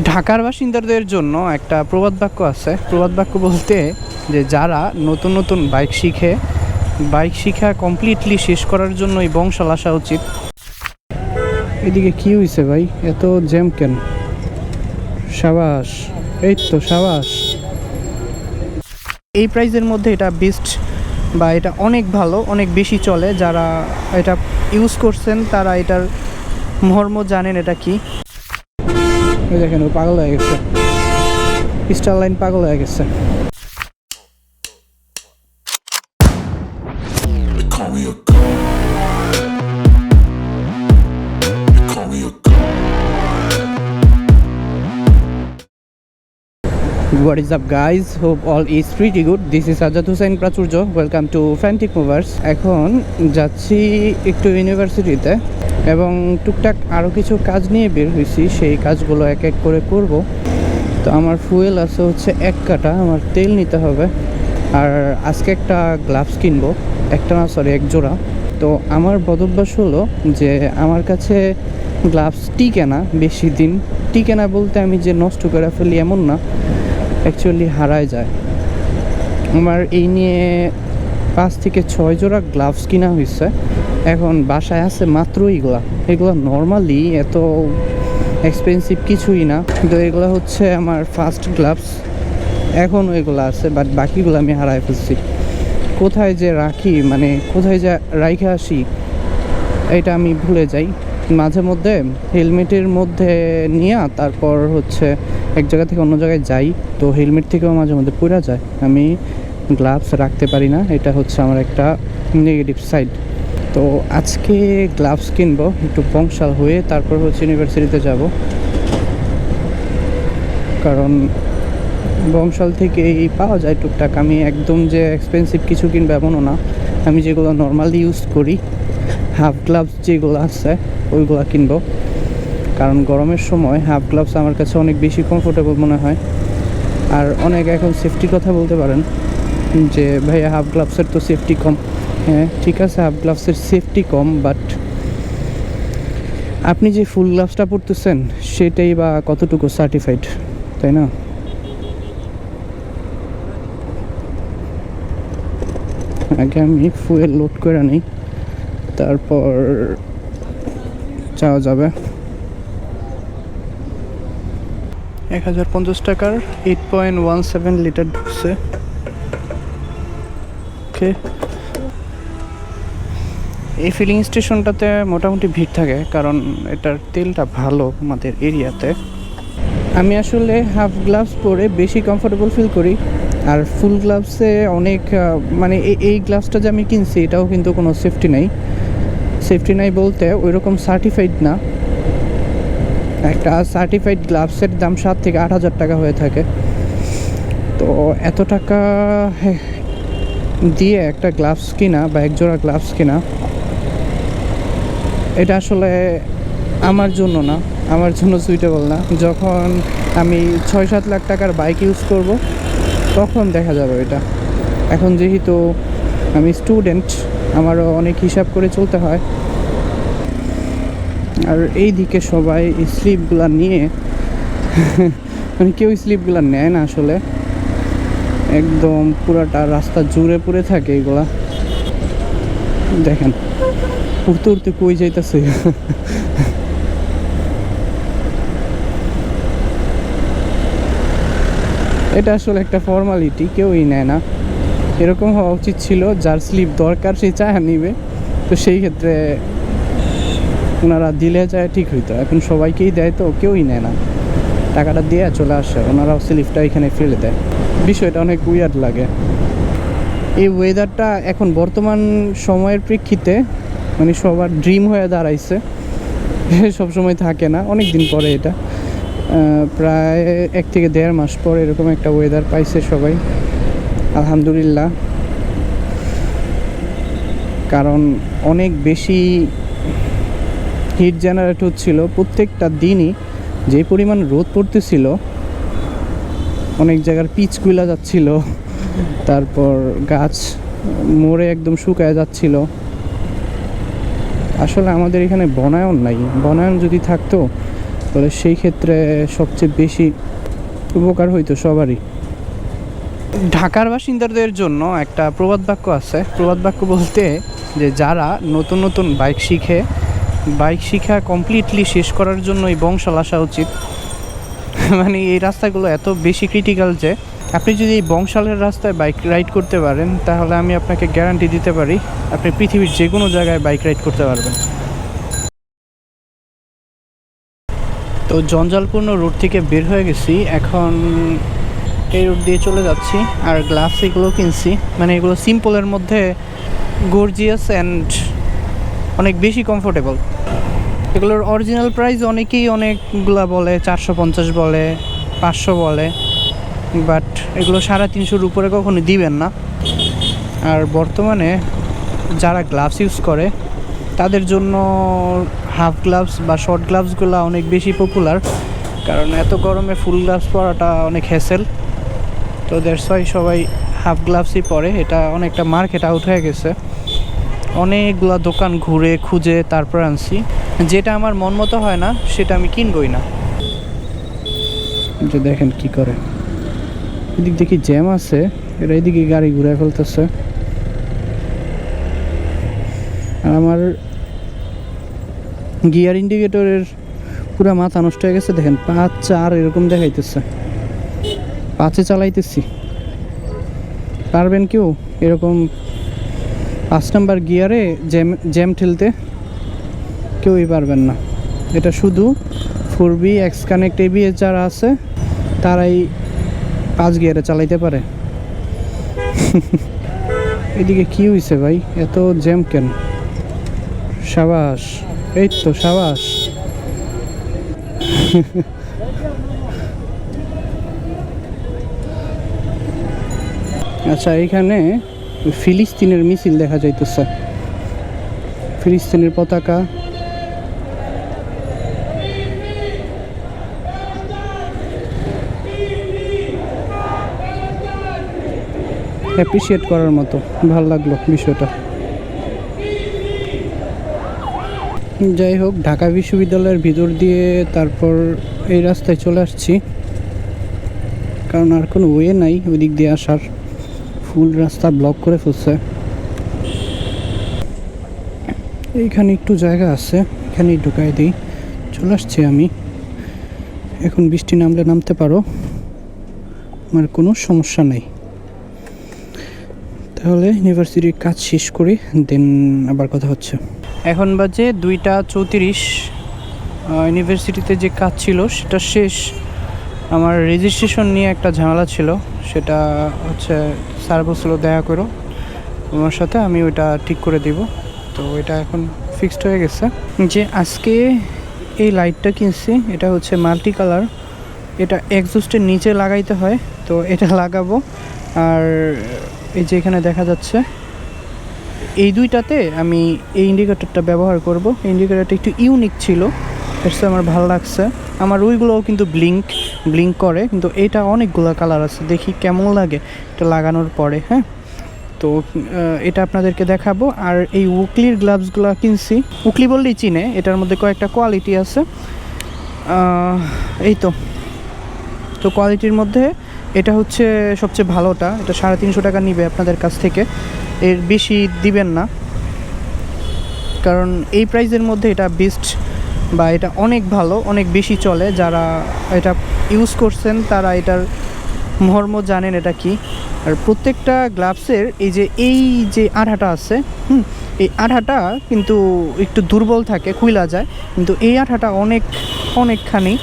ঢাকার বাসিন্দাদের জন্য একটা প্রবাদ বাক্য আছে। প্রবাদ বাক্য বলতে যে যারা নতুন নতুন বাইক শিখা কমপ্লিটলি শেষ করার জন্য এই বংশাল আসা উচিত। এদিকে কি হয়েছে ভাই, এত জ্যাম কেন? সাবাস, এই তো সাবাস। এই প্রাইজের মধ্যে এটা বেস্ট, বা এটা অনেক ভালো, অনেক বেশি চলে। যারা এটা ইউজ করছেন তারা এটার মর্ম জানেন এটা কি। ওই দেখেন, ও পাগল হয়ে গেছে, স্টার লাইন পাগল হয়ে গেছে। What is up guys? Hope all is pretty good. This is Ajad Hussain Prachurjo. Welcome to Frantic Movers. এখন যাচ্ছি একটু ইউনিভার্সিটিতে এবং টুকটাক আরও কিছু কাজ নিয়ে বের হয়েছি। সেই কাজগুলো এক এক করে করব। তো আমার ফুয়েল আছে হচ্ছে 1 কাটা, আমার তেল নিতে হবে। আর আজকে একটা গ্লাভস কিনবো, একটা না সরি 1 জোড়া। তো আমার বদভ্যাস হলো যে আমার কাছে গ্লাভস টিকে না বেশি দিন। টিকে না বলতে আমি যে নষ্ট করে ফেলি এমন না, অ্যাকচুয়ালি হারায় যায়। আমার এই নিয়ে 5 থেকে 6 জোড়া গ্লাভস কিনা হয়েছে। এখন বাসায় আছে মাত্র এগুলো নর্মালি এত এক্সপেন্সিভ কিছুই না, কিন্তু এগুলো হচ্ছে আমার ফার্স্ট গ্লাভস। এখনও এগুলো আছে, বাট বাকিগুলো আমি হারায় ফেলছি। কোথায় যে রাখি, মানে কোথায় যে রাইখে আসি এটা আমি ভুলে যাই। মাঝে মধ্যে হেলমেটের মধ্যে নিয়ে তারপর হচ্ছে এক জায়গা থেকে অন্য জায়গায় যাই, তো হেলমেট থেকেও মাঝে মধ্যে পড়ে যায়। আমি গ্লাভস রাখতে পারি না, এটা হচ্ছে আমার একটা নেগেটিভ সাইড। তো আজকে গ্লাভস কিনবো একটু বংশাল হয়ে, তারপর হচ্ছে ইউনিভার্সিটিতে যাব। কারণ বংশাল থেকেই পাওয়া যায় টুকটাক। আমি একদম যে এক্সপেন্সিভ কিছু কিনবো এমনও না। আমি যেগুলো নর্মালি ইউজ করি, হাফ গ্লাভস যেগুলো আছে ওইগুলো কিনবো। কারণ গরমের সময় হাফ গ্লাভস আমার কাছে অনেক বেশি কমফোর্টেবল মনে হয়। আর অনেক এখন সেফটির কথা বলতে পারেন যে ভাইয়া হাফ গ্লাভসের তো সেফটি কম। হ্যাঁ ঠিক আছে, হাফ গ্লাভসের সেফটি কম, বাট আপনি যে ফুল গ্লাভসটা পরতেছেন সেটাই বা কতটুকু সার্টিফাইড, তাই না? আগে আমি ফুয়েল লোড করে নিই, তারপর যাওয়া যাবে। 1050 টাকার 8.17 লিটার ঢুকছে। ওকে, এই ফিলিং স্টেশনটাতে মোটামুটি ভিড় থাকে, কারণ এটার তেলটা ভালো আমাদের এরিয়াতে। আমি আসলে হাফ গ্লাভস পরে বেশি কমফোর্টেবল ফিল করি। আর ফুল গ্লাভসে অনেক মানে এই গ্লাভসটা যে আমি কিনছি এটাও কিন্তু কোনো সেফটি নাই বলতে ওইরকম সার্টিফাইড না। একটা সার্টিফাইড গ্লাভসের দাম 7 থেকে 8 হাজার টাকা হয়ে থাকে। তো এত টাকা দিয়ে একটা গ্লাভস কিনা বা 1 জোড়া গ্লাভস কিনা, এটা আসলে আমার জন্য না, আমার জন্য সুইটেবল না। যখন আমি 6-7 লাখ টাকার বাইক ইউজ করব তখন দেখা যাবে এটা। এখন যেহেতু আমি স্টুডেন্ট, আমারও অনেক হিসাব করে চলতে হয়। আর এই দিকে সবাই স্লিপগুলো নিয়ে মানে কেউ স্লিপগুলো নেয় না আসলে, একদম পুরাটা রাস্তা জুড়ে পড়ে থাকে এগুলা। দেখেন উঠতে উঠতে কই যাইতেছে। এটা আসলে একটা ফর্মালিটি, কেউই নেয় না। এরকম হওয়া উচিত ছিল, যার স্লিপ দরকার সে চায় নিবে, তো সেই ক্ষেত্রে ওনারা দিলে যায় ঠিক হইতো। এখন সবাইকেই দেয় তো কেউই নেয় না, টাকাটা দিয়ে চলে আসে, ওনারাও স্লিপটা এখানে ফেলে দেয়। বিষয়টা অনেক উইয়ার্ড লাগে। এই ওয়েদারটা এখন বর্তমান সময়ের প্রেক্ষিতে মানে সবার ড্রিম হয়ে দাঁড়াইছে, সবসময় থাকে না, অনেক দিন পরে এটা প্রায় 1 থেকে 1.5 মাস পর এরকম একটা ওয়েদার পাইছে সবাই, আলহামদুলিল্লাহ। কারণ অনেক বেশি হিট জেনারেট হচ্ছিল প্রত্যেকটা দিনই। যে পরিমাণ রোদ পড়তেছিল, অনেক জায়গার পিচ কুইলা যাচ্ছিল, তারপর গাছ মরে একদম শুকায় যাচ্ছিল। আসলে আমাদের এখানে বনায়ন নাই, বনায়ন যদি থাকতো তাহলে সেই ক্ষেত্রে সবচেয়ে বেশি উপকার হইতো সবারই। ঢাকার বাসিন্দাদের জন্য একটা প্রবাদ বাক্য আছে। প্রবাদ বাক্য বলতে যে যারা নতুন নতুন বাইক শিখা কমপ্লিটলি শেষ করার জন্য এই বংশাল আসা উচিত। মানে এই রাস্তাগুলো এত বেশি ক্রিটিক্যাল যে আপনি যদি এই বংশালের রাস্তায় বাইক রাইড করতে পারেন তাহলে আমি আপনাকে গ্যারান্টি দিতে পারি আপনি পৃথিবীর যে কোনো জায়গায় বাইক রাইড করতে পারবেন। তো জঞ্জালপূর্ণ রুট থেকে বের হয়ে গেছি, এখন এই রুট দিয়ে চলে যাচ্ছি। আর গ্লাভস এগুলো কিনছি, মানে এগুলো সিম্পলের মধ্যে গর্জিয়াস অ্যান্ড অনেক বেশি কমফোর্টেবল। এগুলোর অরিজিনাল প্রাইস অনেকেই অনেকগুলা বলে, 450 বলে, 500 বলে, বাট এগুলো 350-র উপরে কখনো দিবেন না। আর বর্তমানে যারা গ্লাভস ইউজ করে তাদের জন্য হাফ গ্লাভস বা শর্ট গ্লাভসগুলো অনেক বেশি পপুলার, কারণ এত গরমে ফুল গ্লাভস পরাটা অনেক হ্যাসেল। তো দ্যাটস ওয়াই সবাই হাফ গ্লাভসই পরে। এটা অনেকটা মার্কেট আউট হয়ে গেছে, অনেকগুলা দোকান ঘুরে খুঁজে তারপর আনছি। যেটা আমার মন মতো হয় না সেটা আমি কিনবই না। যে দেখেন কি করে, এদিক দেখি জ্যাম আছে, এরা এদিকে গাড়ি ঘুরে ফেলতেছে। আর আমার গিয়ার ইন্ডিকেটরের পুরো মাথা নষ্ট হয়ে গেছে। দেখেন 5-4 এরকম দেখাইতেছে, 5-এ চালাইতেছি। পারবেন কেউ এরকম 5 নাম্বার গিয়ারে জ্যাম ঠেলতে? কেউই পারবেন না। এটা শুধু 4B এক্স কানেক্ট ABS যারা আছে তারাই 5 গিয়ারে চালাইতে পারে। এদিকে কি হয়েছে ভাই, এত জ্যাম কেন? সাবাস, এই তো সাবাস। আচ্ছা, এখানে ফিলিস্তিনের মিছিল দেখা যাইতেছে, ফিলিস্তিনের পতাকা। অ্যাপ্রিসিয়েট করার মতো, ভালো লাগলো বিষয়টা। যাই হোক, ঢাকা বিশ্ববিদ্যালয়ের ভিতর দিয়ে তারপর এই রাস্তায় চলে আসছি, কারণ আর কোনো ওয়ে নাই ওই দিক দিয়ে আসার। ফুল রাস্তা ব্লক করে ফেলছে। এইখানে একটু জায়গা আছে, এখানেই ঢুকাই দিই। চলে আসছি আমি। এখন বৃষ্টি নামলে নামতে পারো, আমার কোনো সমস্যা নেই। তাহলে ইউনিভার্সিটির কাজ শেষ করি, দেন আবার কথা হচ্ছে। এখন বাজে 2টা 34। ইউনিভার্সিটিতে যে কাজ ছিল সেটা শেষ। আমার রেজিস্ট্রেশন নিয়ে একটা ঝামেলা ছিল, সেটা হচ্ছে স্যার বলছিল দেখা করো আমার সাথে, আমি ওইটা ঠিক করে দিব। তো এটা এখন ফিক্সড হয়ে গেছে। যে আজকে এই লাইটটা কিনছি, এটা হচ্ছে মাল্টি কালার, এটা এক্সস্টের নিচে লাগাইতে হয়, তো এটা লাগাবো। আর এই যে এখানে দেখা যাচ্ছে এই দুইটাতে আমি এই ইন্ডিকেটরটা ব্যবহার করব। ইন্ডিকেটরটা একটু ইউনিক ছিল, এটা আমার ভালো লাগছে। আমার ওইগুলোও কিন্তু ব্লিঙ্ক করে, কিন্তু এটা অনেকগুলো কালার আছে, দেখি কেমন লাগে এটা লাগানোর পরে। হ্যাঁ, তো এটা আপনাদেরকে দেখাবো। আর এই উকলির গ্লাভসগুলো কিনছি, উকলি বললেই চিনে, এটার মধ্যে কয়েকটা কোয়ালিটি আছে। এই তো কোয়ালিটির মধ্যে এটা হচ্ছে সবচেয়ে ভালোটা। এটা 350 টাকা নিবে আপনাদের কাছ থেকে, এর বেশি দিবেন না, কারণ এই প্রাইসের মধ্যে এটা বেস্ট বা এটা অনেক ভালো, অনেক বেশি চলে। যারা এটা ইউজ করছেন তারা এটার মর্ম জানেন এটা কি। আর প্রত্যেকটা গ্লাভসের এই যে আঠাটা আছে, এই আঠাটা কিন্তু একটু দুর্বল থাকে, খুইলা যায়, কিন্তু এই আঠাটা অনেকখানি।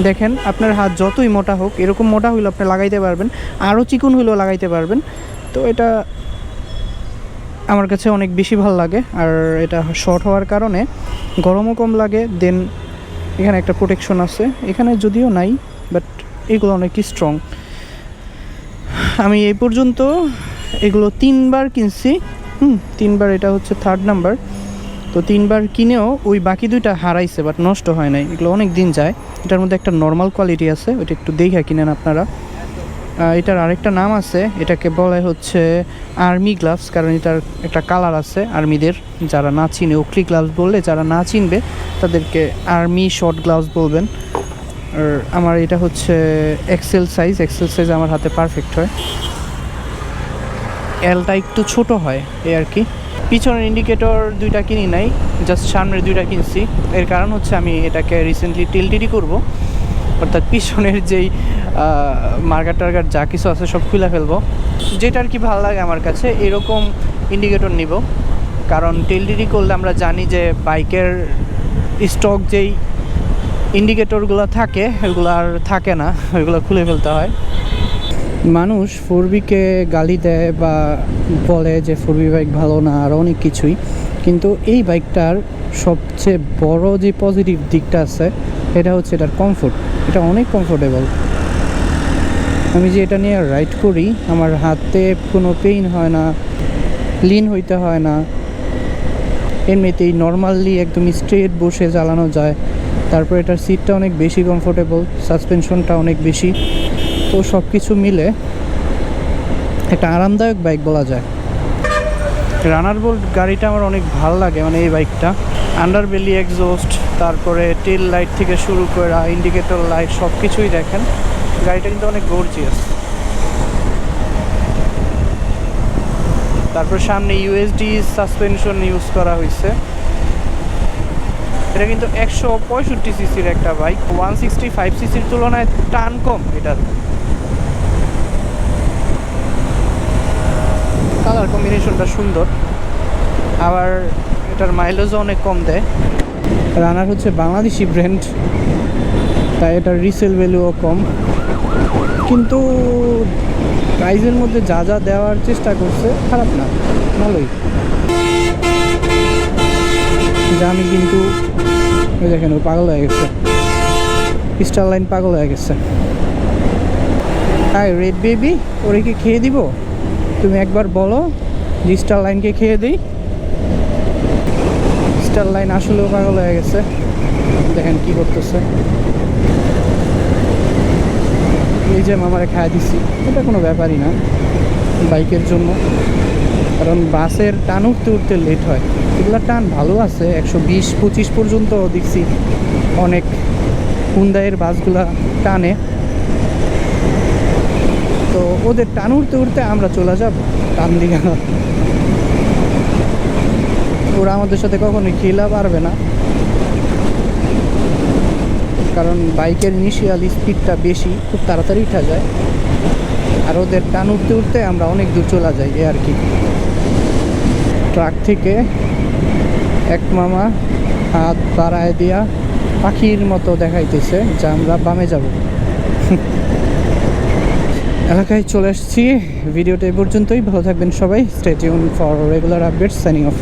দেখেন, আপনার হাত যতই মোটা হোক, এরকম মোটা হইলে আপনি লাগাইতে পারবেন, আরও চিকন হইলেও লাগাইতে পারবেন। তো এটা আমার কাছে অনেক বেশি ভালো লাগে। আর এটা শর্ট হওয়ার কারণে গরমও কম লাগে। দেন এখানে একটা প্রোটেকশন আছে, এখানে যদিও নাই, বাট এগুলো অনেক স্ট্রং। আমি এই পর্যন্ত এগুলো 3বার কিনছি। 3বার, এটা হচ্ছে 3rd নাম্বার। তো 3বার কিনেও ওই বাকি 2টা হারাইছে, বাট নষ্ট হয় নাই, এগুলো অনেক দিন যায়। এটার মধ্যে একটা নর্মাল কোয়ালিটি আছে, ওইটা একটু দেখে কিনেন আপনারা। এটার আরেকটা নাম আছে, এটাকে বলে হচ্ছে আর্মি গ্লাভস, কারণ এটার একটা কালার আছে আর্মিদের। যারা না চিনে ওকলি গ্লাভস বললে, যারা না চিনবে তাদেরকে আর্মি শর্ট গ্লাভস বলবেন। আর আমার এটা হচ্ছে এক্সেল সাইজ আমার হাতে পারফেক্ট হয়। এলটা একটু ছোট হয় এই আর কি। পিছনের ইন্ডিকেটর দুইটা কিনি নাই, জাস্ট সামনের দুইটা কিনছি। এর কারণ হচ্ছে আমি এটাকে রিসেন্টলি টিলটিডি করব, অর্থাৎ পিছনের যেই মার্কার টার্গার যা কিছু আছে সব খুলে ফেলবো। যেটা আর কি ভালো লাগে আমার কাছে এরকম ইন্ডিকেটর নিব, কারণ টিলটিডি করলে আমরা জানি যে বাইকের স্টক যেই ইন্ডিকেটরগুলো থাকে ওইগুলো আর থাকে না, ওইগুলো খুলে ফেলতে হয়। মানুষ 4বিকে গালি দেয় বা বলে যে 4বি বাইক ভালো না, আর অনেক কিছুই, কিন্তু এই বাইকটার সবচেয়ে বড় যে পজিটিভ দিকটা আছে এটা হচ্ছে এটার কমফোর্ট। এটা অনেক কমফোর্টেবল। আমি যে এটা নিয়ে রাইড করি আমার হাতে কোনো পেইন হয় না, লিন হইতে হয় না, এমনিতেই নর্মালি একদম স্ট্রেট বসে চালানো যায়। তারপর এটার সিটটা অনেক বেশি কমফোর্টেবল, সাসপেনশনটা অনেক বেশি, তো সব কিছু মিলে একটা আরামদায়ক বাইক বলা যায়। রানার বোল্ট গাড়িটা আমার অনেক ভালো লাগে, মানে এই বাইকটা আন্ডারবেলি এক্সস্ট, তারপরে টেল লাইট থেকে শুরু করে ইন্ডিকেটর লাইট সব কিছুই দেখেন, গাড়িটা কিন্তু অনেক গর্জিয়াস। তারপর সামনে ইউএসডি সাসপেনশন ইউজ করা হয়েছে। এটা কিন্তু 165 সিসির একটা বাইক, 165 সিসির তুলনায় টান কম এটার। কালার কম্বিনেশনটা সুন্দর, আবার এটার মাইলেজও অনেক কম দেয়। রানার হচ্ছে বাংলাদেশি ব্র্যান্ড, তাই এটার রিসেল ভ্যালুও কম, কিন্তু প্রাইজের মধ্যে যা যা দেওয়ার চেষ্টা করছে খারাপ না, ভালোই। যা আমি কিন্তু ওই দেখেন ও পাগল হয়ে গেছে, স্টার লাইন পাগল হয়ে গেছে। হাই রেড বেবি, ওরে কি খেয়ে দিব? তুমি একবার বলো যে স্টার লাইনকে খেয়ে দিই। স্টার লাইন আসলেও পাগল হয়ে গেছে, দেখেন কি করতেছে। এই যে মামারে খাইয়ে দিছি, এটা কোনো ব্যাপারই না বাইকের জন্য, কারণ বাসের টান উঠতে উঠতে লেট হয়। এগুলোর টান ভালো আছে, 120-25 পর্যন্ত দেখছি অনেক হুন্দাইয়ের বাসগুলা টানে। তো ওদের টান উঠতে উঠতে আমরা চলে যাব টান দিকে, ওরা আমাদের সাথে কখনোই খেলা পারবে না, কারণ বাইকের ইনিশিয়াল স্পিডটা বেশি, খুব তাড়াতাড়ি উঠা যায়, আর ওদের টান উঠতে উঠতে আমরা অনেক দূর চলে যাই এ আর কি। ট্রাক থেকে এক মামা হাত বাড়ায় দিয়া পাখির মতো দেখাইতেছে যে আমরা বামে যাব। এলাকায় চলে আসছি। ভিডিওটা এই পর্যন্তই, ভালো থাকবেন সবাই। Stay tune for regular updates. Signing off.